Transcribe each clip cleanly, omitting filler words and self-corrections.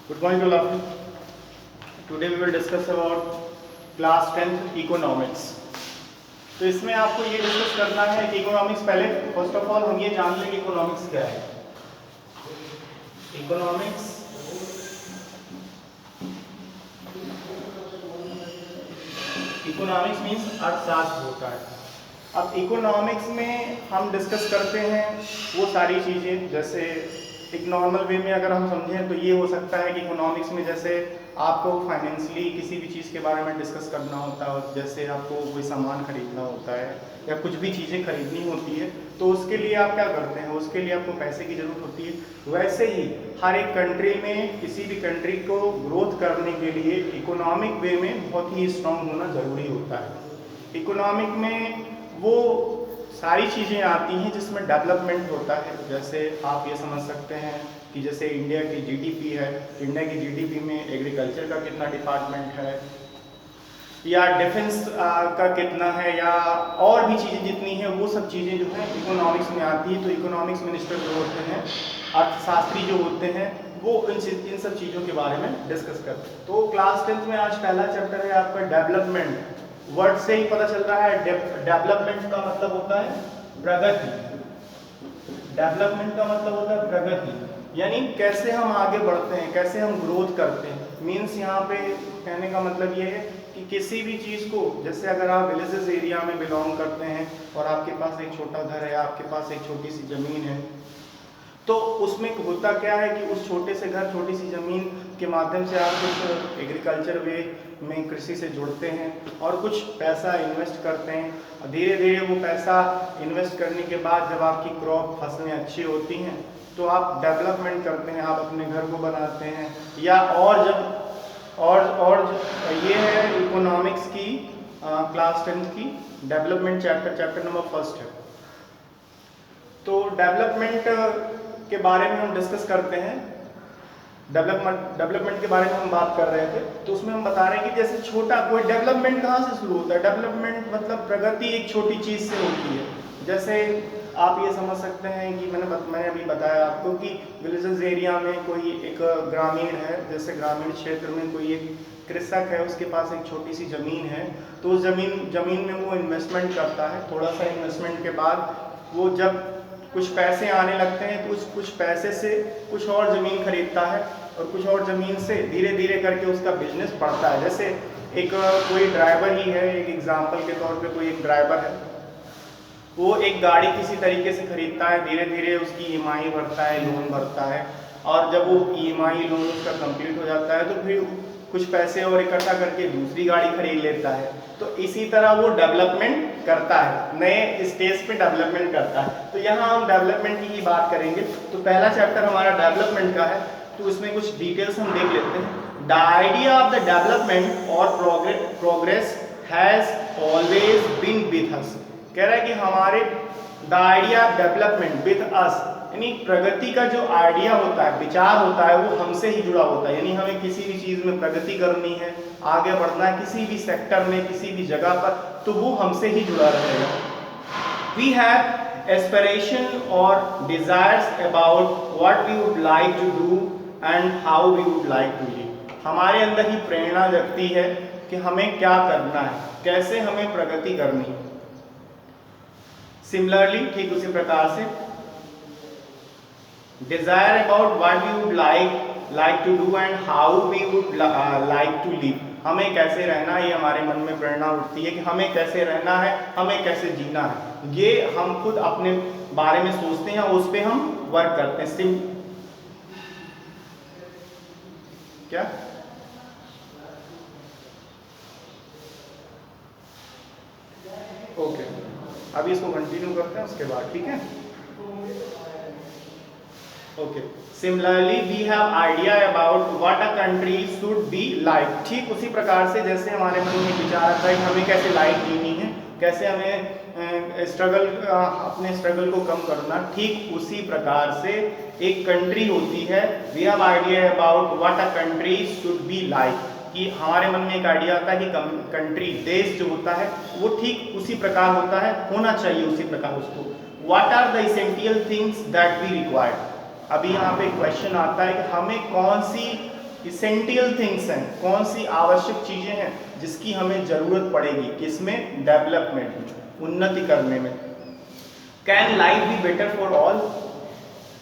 Good morning to all of you. Today we will discuss about class 10th economics. तो इसमें आपको ये discuss करना है कि इकोनॉमिक्स पहले फर्स्ट ऑफ ऑल हम ये जान लें कि इकोनॉमिक्स क्या है. इकोनॉमिक्स मीन्स अर्थशास्त्र होता है. अब इकोनॉमिक्स में हम डिस्कस करते हैं वो सारी चीज़ें, जैसे एक नॉर्मल वे में अगर हम समझें तो ये हो सकता है कि इकोनॉमिक्स में जैसे आपको फाइनेंशियली किसी भी चीज़ के बारे में डिस्कस करना होता है, जैसे आपको कोई सामान खरीदना होता है या कुछ भी चीज़ें खरीदनी होती है तो उसके लिए आप क्या करते हैं, उसके लिए आपको पैसे की ज़रूरत होती है. वैसे ही हर एक कंट्री में किसी भी कंट्री को ग्रोथ करने के लिए इकोनॉमिक वे में बहुत ही स्ट्रांग होना ज़रूरी होता है. इकोनॉमिक में वो सारी चीज़ें आती हैं जिसमें डेवलपमेंट होता है. जैसे आप ये समझ सकते हैं कि जैसे इंडिया की जीडीपी है, इंडिया की जीडीपी में एग्रीकल्चर का कितना डिपार्टमेंट है या डिफेंस का कितना है या और भी चीज़ें जितनी हैं, वो सब चीज़ें जो हैं इकोनॉमिक्स में आती है. तो इकोनॉमिक्स मिनिस्टर जो होते हैं, अर्थशास्त्री जो होते हैं, वो इन सब चीज़ों के बारे में डिस्कस करते हैं. तो क्लास 10th में आज पहला चैप्टर है आपका डेवलपमेंट. वर्ड से ही पता चल रहा है डेवलपमेंट का मतलब होता है प्रगति. डेवलपमेंट का मतलब होता है प्रगति, यानी कैसे हम आगे बढ़ते हैं, कैसे हम ग्रोथ करते हैं. मीन्स यहाँ पे कहने का मतलब ये है कि किसी भी चीज़ को, जैसे अगर आप विलेजेस एरिया में बिलोंग करते हैं और आपके पास एक छोटा घर है, आपके पास एक छोटी सी ज़मीन है, तो उसमें होता क्या है कि उस छोटे से घर, छोटी सी ज़मीन के माध्यम से आप कुछ एग्रीकल्चर वे में कृषि से जुड़ते हैं और कुछ पैसा इन्वेस्ट करते हैं. धीरे धीरे वो पैसा इन्वेस्ट करने के बाद जब आपकी क्रॉप फसलें अच्छी होती हैं तो आप डेवलपमेंट करते हैं, आप अपने घर को बनाते हैं. या और जब ये है इकोनॉमिक्स की क्लास 10th की डेवलपमेंट चैप्टर नंबर 1 है. तो डेवलपमेंट के बारे में हम डिस्कस करते हैं. डेवलपमेंट के बारे में हम बात कर रहे थे, तो उसमें हम बता रहे हैं कि जैसे छोटा कोई डेवलपमेंट कहाँ से शुरू होता है. डेवलपमेंट मतलब प्रगति एक छोटी चीज़ से होती है. जैसे आप ये समझ सकते हैं कि मैंने अभी बताया आपको कि विलेजेस एरिया में कोई एक ग्रामीण है, जैसे ग्रामीण क्षेत्र में कोई एक कृषक है, उसके पास एक छोटी सी ज़मीन है, तो उस ज़मीन में वो इन्वेस्टमेंट करता है. थोड़ा सा इन्वेस्टमेंट के बाद वो जब कुछ पैसे आने लगते हैं तो उस कुछ पैसे से कुछ और ज़मीन खरीदता है और कुछ और ज़मीन से धीरे धीरे करके उसका बिजनेस बढ़ता है. जैसे एक कोई ड्राइवर ही है, एक एग्जांपल के तौर पे कोई एक ड्राइवर है, वो एक गाड़ी किसी तरीके से खरीदता है, धीरे धीरे उसकी ईएमआई भरता है, लोन भरता है, और जब वो ईएमआई लोन उसका कंप्लीट हो जाता है तो फिर कुछ पैसे और इकट्ठा करके दूसरी गाड़ी खरीद लेता है. तो इसी तरह वो डेवलपमेंट करता है, नए स्टेज पे डेवलपमेंट करता है. तो यहाँ हम डेवलपमेंट की ही बात करेंगे. तो पहला चैप्टर हमारा डेवलपमेंट का है, तो उसमें कुछ डिटेल्स हम देख लेते हैं. The idea of the development और progress has always been with us. कह रहा है कि हमारे the idea of development with us, यानी प्रगति का जो आइडिया होता है, विचार होता है, वो हमसे ही जुड़ा होता है. यानी हमें किसी भी चीज़ में प्रगति करनी है, आगे बढ़ना है किसी भी सेक्टर में, किसी भी जगह पर, तो वो हमसे ही जुड़ा रहेगा. वी हैव एस्पिरेशन और desires about what we would like to do and how we would like to live. हमारे अंदर ही प्रेरणा जगती है कि हमें क्या करना है, कैसे हमें प्रगति करनी है. सिमिलरली, ठीक उसी प्रकार से, desire about what we would like to do and how we would like to live. हमें कैसे रहना है, ये हमारे मन में प्रेरणा उठती है कि हमें कैसे रहना है, हमें कैसे जीना है. ये हम खुद अपने बारे में सोचते हैं और उस पर हम वर्क करते हैं. क्या ओके, अभी इसको कंटिन्यू करते हैं उसके बाद, ठीक है. Okay. Similarly we have idea about what a country should be like. ठीक उसी प्रकार से जैसे हमारे मन में विचार आता है कि हमें कैसे लाइफ जीनी है, कैसे हमें अपने स्ट्रगल को कम करना, ठीक उसी प्रकार से एक कंट्री होती है. We have idea about what a country should be like, कि हमारे मन में एक आइडिया आता है कि कंट्री, देश जो होता है वो ठीक उसी प्रकार होता है, होना चाहिए उसी प्रकार उसको. What are the essential things that we required. अभी यहाँ पे क्वेश्चन आता है कि हमें कौन सी इसेंशियल थिंग्स हैं, कौन सी आवश्यक चीजें हैं जिसकी हमें जरूरत पड़ेगी, किसमें, डेवलपमेंट में, उन्नति करने में। Can life be better for all,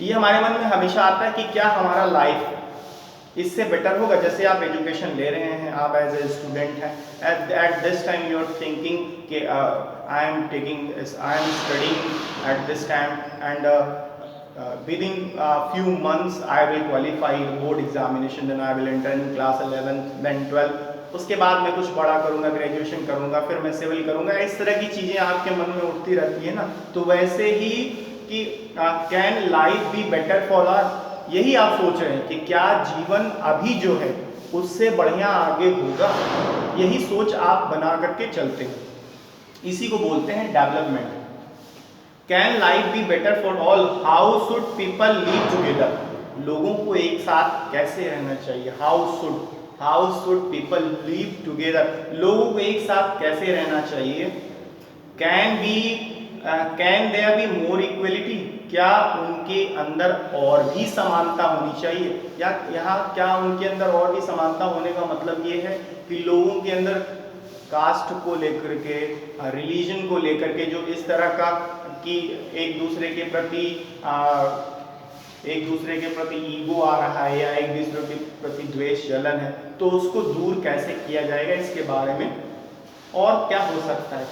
ये हमारे मन में हमेशा आता है कि क्या हमारा लाइफ इससे बेटर होगा। जैसे आप एजुकेशन ले रहे हैं, आप एज ए स्टूडेंट हैं, at this time you are thinking कि I am studying at this time and within a few months I will qualify board examination, then I will enter in class 11th, then 12th, उसके बाद मैं कुछ बड़ा करूँगा, graduation करूँगा, फिर मैं सिविल करूँगा। इस तरह की चीज़ें आपके मन में उठती रहती है ना। तो वैसे ही कि can life be better for our, यही आप सोच रहे हैं कि क्या जीवन अभी जो है उससे बढ़िया आगे होगा, यही सोच आप बना करके चलते हैं। इसी को बोलते हैं development. Can life be better for all, how should people live together, लोगों को एक साथ कैसे रहना चाहिए। How should people live together, लोगों को एक साथ कैसे रहना चाहिए। Can there be more equality, क्या उनके अंदर और भी समानता होनी चाहिए, या यहाँ क्या उनके अंदर और भी समानता होने का मतलब ये है कि लोगों के अंदर कास्ट को लेकर के, रिलीजन को लेकर के जो इस तरह का कि एक दूसरे के प्रति ईगो आ रहा है या एक दूसरे के प्रति द्वेष जलन है, तो उसको दूर कैसे किया जाएगा, इसके बारे में। और क्या हो सकता है,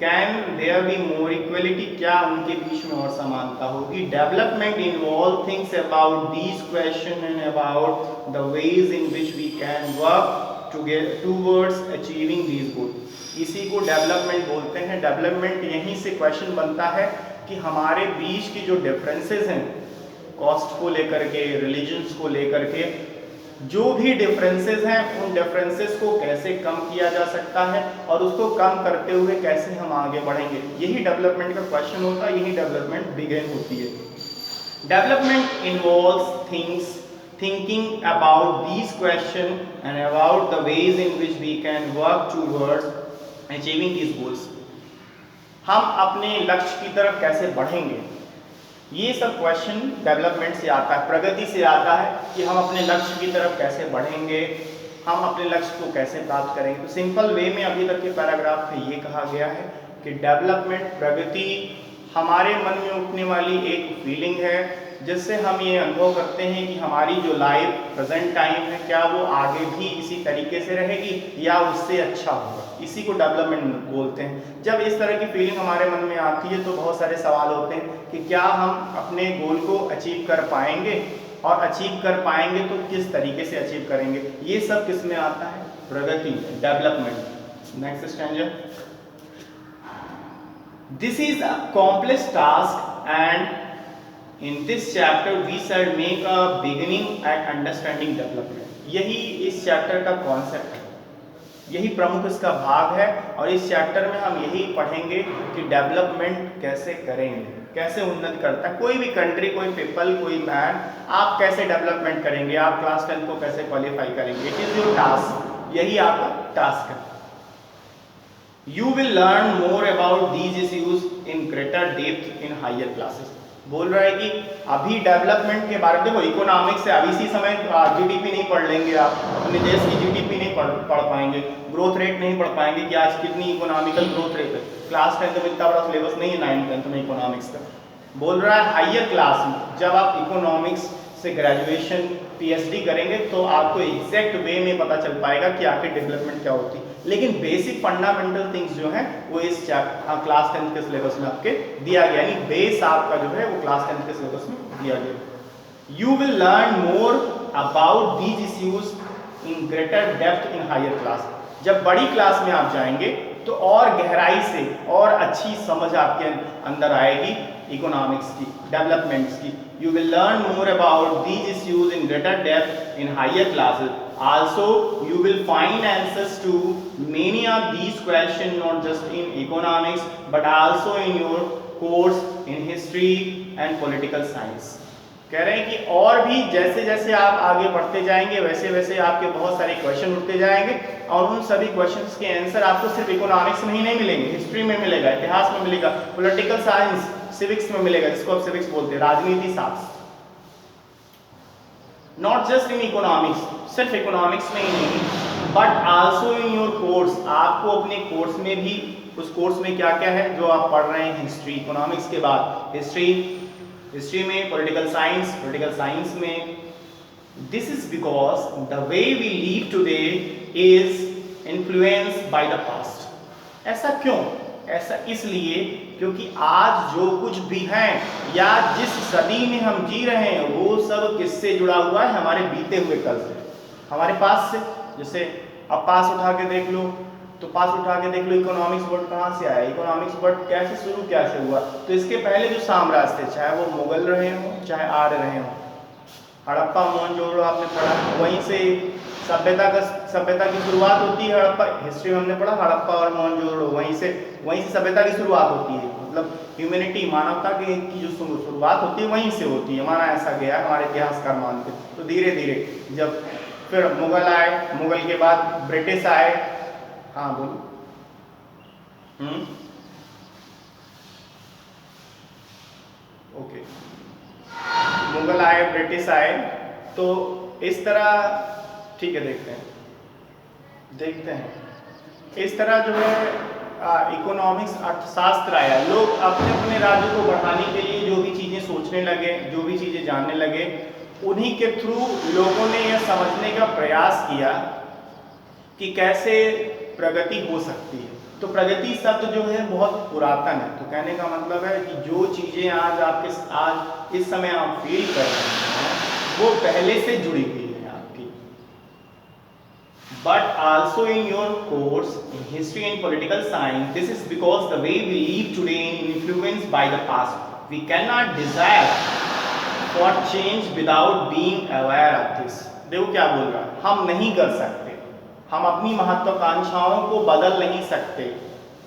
can there be more equality, क्या उनके बीच में और समानता होगी। Development involve things about these question and about the ways in which we can work towards achieving these goal, इसी को डेवलपमेंट बोलते हैं। डेवलपमेंट यहीं से क्वेश्चन बनता है कि हमारे बीच की जो डिफरेंसेस हैं, कॉस्ट को लेकर के, रिलीजन्स को लेकर के, जो भी डिफरेंसेस हैं, उन डिफरेंसेस को कैसे कम किया जा सकता है और उसको कम करते हुए कैसे हम आगे बढ़ेंगे, यही डेवलपमेंट का क्वेश्चन होता है, यही डेवलपमेंट बिगिन होती है। Development involves thinking about these questions and about the ways in which we can work towards achieving these goals, हम अपने लक्ष्य की तरफ कैसे बढ़ेंगे, ये सब क्वेश्चन डेवलपमेंट से आता है, प्रगति से आता है कि हम अपने लक्ष्य की तरफ कैसे बढ़ेंगे, हम अपने लक्ष्य को कैसे प्राप्त करेंगे। तो सिंपल वे में अभी तक के पैराग्राफ में ये कहा गया है कि डेवलपमेंट, प्रगति हमारे मन में उठने वाली एक फीलिंग है जिससे हम ये अनुभव करते हैं कि हमारी जो लाइफ प्रेजेंट टाइम है, क्या वो आगे भी इसी तरीके से रहेगी या उससे अच्छा होगा, इसी को डेवलपमेंट बोलते हैं। जब इस तरह की फीलिंग हमारे मन में आती है तो बहुत सारे सवाल होते हैं कि क्या हम अपने गोल को अचीव कर पाएंगे, और अचीव कर पाएंगे तो किस तरीके से अचीव करेंगे। ये सब किस में आता है, प्रगति, development. Next stanza, this is a complex task and in this chapter we shall make a beginning at understanding development, यही इस चैप्टर का कॉन्सेप्ट है, यही प्रमुख इसका भाग है। और इस चैप्टर में हम यही पढ़ेंगे कि डेवलपमेंट कैसे करेंगे, कैसे उन्नति करता है कोई भी कंट्री, कोई पीपल, कोई मैन, आप कैसे डेवलपमेंट करेंगे, आप क्लास 10 को कैसे क्वालिफाई करेंगे। इट इज योर टास्क, यही आपका टास्क है। You will learn more about these issues in greater depth in higher classes, बोल रहा है कि अभी डेवलपमेंट के बारे में, देखो इकोनॉमिक्स से अभी इसी समय जीडीपी नहीं पढ़ लेंगे आप, अपने देश की जीडीपी नहीं पढ़ पाएंगे, ग्रोथ रेट नहीं पढ़ पाएंगे कि आज कितनी इकोनॉमिकल ग्रोथ रेट है। क्लास 10 में इतना बड़ा सिलेबस नहीं है 9th 10th में इकोनॉमिक्स का। बोल रहा है हायर क्लास में जब आप इकोनॉमिक्स से ग्रेजुएशन पीएचडी करेंगे तो आपको एग्जैक्ट वे में पता चल पाएगा कि आखिर डेवलपमेंट क्या होती है। लेकिन बेसिक फंडामेंटल थिंग्स जो हैं वो इस क्लास 10 के सिलेबस में आपके दिया गया, यानी बेस आपका जो है वो क्लास 10 के सिलेबस में दिया गया। You will learn more about these issues in greater depth in higher class, जब बड़ी क्लास में आप जाएंगे तो और गहराई से और अच्छी समझ आपके अंदर आएगी इकोनॉमिक्स की, डेवलपमेंट्स की। You will learn more about these issues in greater depth in higher classes. Also, you will find answers to many of these questions not just in economics but also in your course in history and political science. कह रहे हैं कि और भी जैसे जैसे आप आगे बढ़ते जाएंगे वैसे वैसे आपके बहुत सारे क्वेश्चन उठते जाएंगे और उन सभी क्वेश्चंस के आंसर आपको सिर्फ इकोनॉमिक्स में ही नहीं मिलेंगे, हिस्ट्री में मिलेगा, इतिहास में मिलेगा, पॉलिटिकल साइंस, सिविक्स में मिलेगा, जिसको आप सिविक्स बोलते हैं, राजनीति शास्त्र। नॉट जस्ट इन इकोनॉमिक्स, सिर्फ इकोनॉमिक्स में ही नहीं, but also in your course, आपको अपने कोर्स में भी, उस कोर्स में क्या क्या है जो आप पढ़ रहे हैं, हिस्ट्री, इकोनॉमिक्स के बाद हिस्ट्री में, पॉलिटिकल साइंस में। This is because the way we live today is influenced by the past. ऐसा क्यों? ऐसा इसलिए क्योंकि आज जो कुछ भी है या जिस सदी में हम जी रहे हैं वो सब किससे जुड़ा हुआ है? हमारे बीते हुए कल से, हमारे पास से। जैसे अब पास उठा के देख लो, तो पास उठा के देख लो, इकोनॉमिक्स वर्ड कहाँ से आया? इकोनॉमिक्स वर्ड कैसे शुरू कैसे हुआ? तो इसके पहले जो साम्राज्य थे, चाहे वो मुगल रहे हों चाहे आर्य रहे हों, हड़प्पा मोहनजोदड़ो आपने पढ़ा, वहीं से सभ्यता की शुरुआत होती है। हड़प्पा हिस्ट्री में हमने पढ़ा, हड़प्पा और मोहनजोदड़ो, वहीं से सभ्यता की शुरुआत होती है। मतलब ह्यूमैनिटी, मानवता की जो शुरुआत होती है वहीं से होती है, माना ऐसा गया, हमारे इतिहासकार मानते। तो धीरे धीरे जब फिर मुगल आए, मुगल के बाद ब्रिटिश आए। हाँ बोलो। ओके, मुगल आए, ब्रिटिश आए, तो इस तरह, ठीक है, देखते हैं इस तरह जो है इकोनॉमिक्स, अर्थशास्त्र आया। लोग अपने अपने राज्य को बढ़ाने के लिए जो भी चीज़ें सोचने लगे, जो भी चीज़ें जानने लगे, उन्हीं के थ्रू लोगों ने यह समझने का प्रयास किया कि कैसे प्रगति हो सकती है। तो प्रगति शब्द जो है बहुत पुरातन है। तो कहने का मतलब है कि जो चीज़ें आज इस समय आप फील कर रहे हैं वो पहले से जुड़ी हुई है आपकी। But also in your course in history and political science, this is because the way we live today influenced by the past. We can not desire for change without being aware of this. देखो क्या बोल रहा है, हम नहीं कर सकते, हम अपनी महत्वाकांक्षाओं को बदल नहीं सकते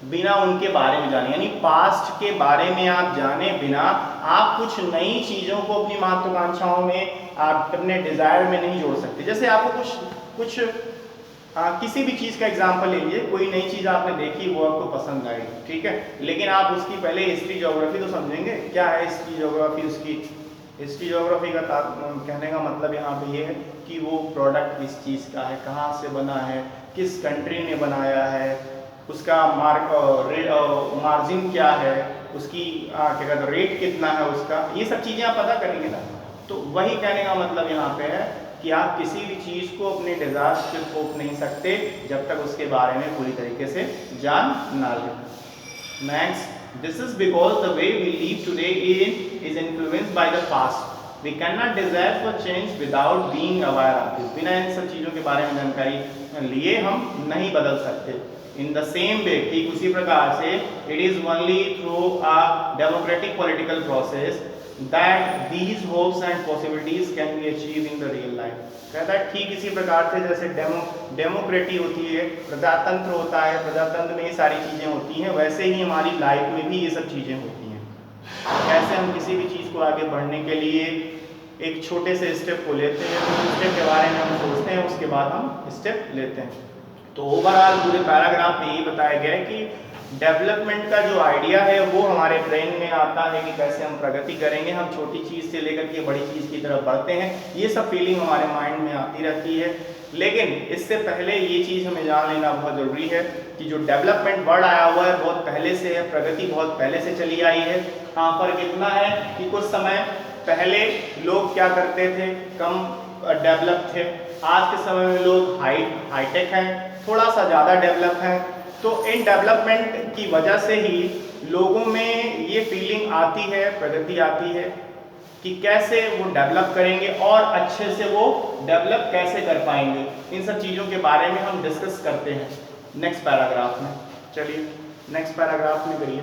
बिना उनके बारे में जाने। यानी पास्ट के बारे में आप जाने बिना आप कुछ नई चीज़ों को अपनी महत्वाकांक्षाओं में, आप अपने डिज़ायर में नहीं जोड़ सकते। जैसे आपको कुछ किसी भी चीज़ का एग्जाम्पल ले लीजिए, कोई नई चीज़ आपने देखी, वो आपको पसंद आई, ठीक है, लेकिन आप उसकी पहले हिस्ट्री ज्योग्राफी तो समझेंगे। क्या है हिस्ट्री ज्योग्राफी? उसकी हिस्ट्री ज्योग्राफी का कहने का मतलब यहाँ पे ये है कि वो प्रोडक्ट किस चीज़ का है, कहाँ से बना है, किस कंट्री ने बनाया है, उसका मार्जिन क्या है, उसकी क्या कहते हैं रेट कितना है उसका, ये सब चीज़ें आप पता करेंगे ना। तो वही कहने का मतलब यहाँ पे है कि आप किसी भी चीज़ को अपने डिज़ायर से थोप नहीं सकते जब तक उसके बारे में पूरी तरीके से जान ना लें। Next, this is because the way we live today is influenced by the past. We cannot desire for change without being aware of this. बिना इन सब चीज़ों के बारे में जानकारी लिए हम नहीं बदल सकते। In the same way, ठीक उसी प्रकार से, it is only through a democratic political process that these hopes and possibilities can be achieved in the real life. कहता है ठीक इसी प्रकार से जैसे डेमोक्रेटी होती है, प्रजातंत्र होता है, प्रजातंत्र में ये सारी चीज़ें होती हैं, वैसे ही हमारी लाइफ में भी ये सब चीज़ें होती हैं। कैसे हम किसी भी चीज़ को आगे बढ़ने के लिए एक छोटे से स्टेप को लेते हैं, तो स्टेप के बारे में हम सोचते हैं, उसके बाद हम स्टेप लेते हैं। तो ओवरऑल पूरे पैराग्राफ में यही बताया गया है कि डेवलपमेंट का जो आइडिया है वो हमारे ब्रेन में आता है कि कैसे हम प्रगति करेंगे, हम छोटी चीज़ से लेकर के बड़ी चीज़ की तरफ बढ़ते हैं। ये सब फीलिंग हमारे माइंड में आती रहती है, लेकिन इससे पहले ये चीज़ हमें जान लेना बहुत ज़रूरी है कि जो डेवलपमेंट वर्ड आया हुआ है बहुत पहले से है, प्रगति बहुत पहले से चली आई है। हाँ, फर्क इतना है कि कुछ समय पहले लोग क्या करते थे, कम डेवलप थे। आज के समय में लोग हाईटेक हैं, थोड़ा सा ज़्यादा डेवलप हैं। तो इन डेवलपमेंट की वजह से ही लोगों में ये फीलिंग आती है, प्रगति आती है कि कैसे वो डेवलप करेंगे और अच्छे से वो डेवलप कैसे कर पाएंगे। इन सब चीज़ों के बारे में हम डिस्कस करते हैं नेक्स्ट पैराग्राफ में। चलिए नेक्स्ट पैराग्राफ में करिए।